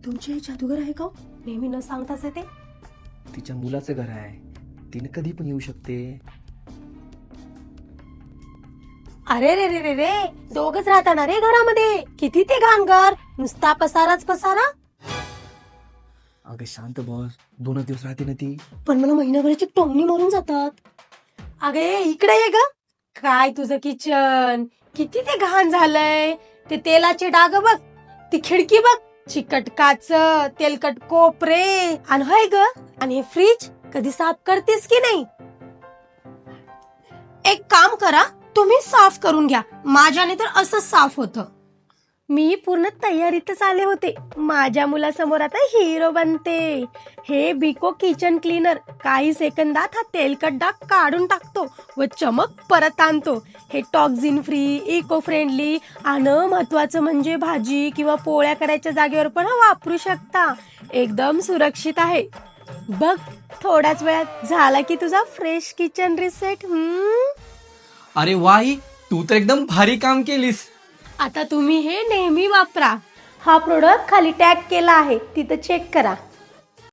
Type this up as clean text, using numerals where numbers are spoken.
तुमचे जादूगर आहे का? नेहमी न सांगताच ते. तिच्या मुलाचं घर आहे, तिने कधी पण येऊ शकते. अरे रे रे रे रे, दोघच राहता ना रे घरामध्ये. किती ते घाणघर, नुसता पसाराच पसारा. अगं शांत बस, 2 दिवस राहते ना ती. पण मला महिनाभराची टोमणी मारून जातात. अगे इकडे ये ग. काय तुझं किचन, किती ते घाण झालंय. ते तेलाचे डाग बघ, ती खिडकी बघ, चिकट काच, तेलकट कोपरे, आणि होय ग, आणि हे फ्रीज कधी साफ करतेस की नाही? एक काम करा, तुम्ही साफ करून घ्या. माझ्याने तर असंच साफ होतं. मी पूर्ण तयारीतच आले होते. माझ्या मुलासमोर आता हिरो बनते. हे बिको किचन क्लीनर काही सेकंदात हा तेलकट डाग काढून टाकतो व चमक परत आणतो. हे टॉक्झिन फ्री, इको फ्रेंडली, आणि महत्वाचं म्हणजे भाजी किंवा पोळ्या करायच्या जागेवर पण वापरू शकता. एकदम सुरक्षित आहे. बघ, थोड्याच वेळात झाला की तुझा फ्रेश किचन रिसेट. अरे वाई, तू तर एकदम भारी काम केलीस. आता तुम्ही हे नेहमी वापरा. हा प्रोडक्ट खाली टॅग केला आहे, तिथं चेक करा.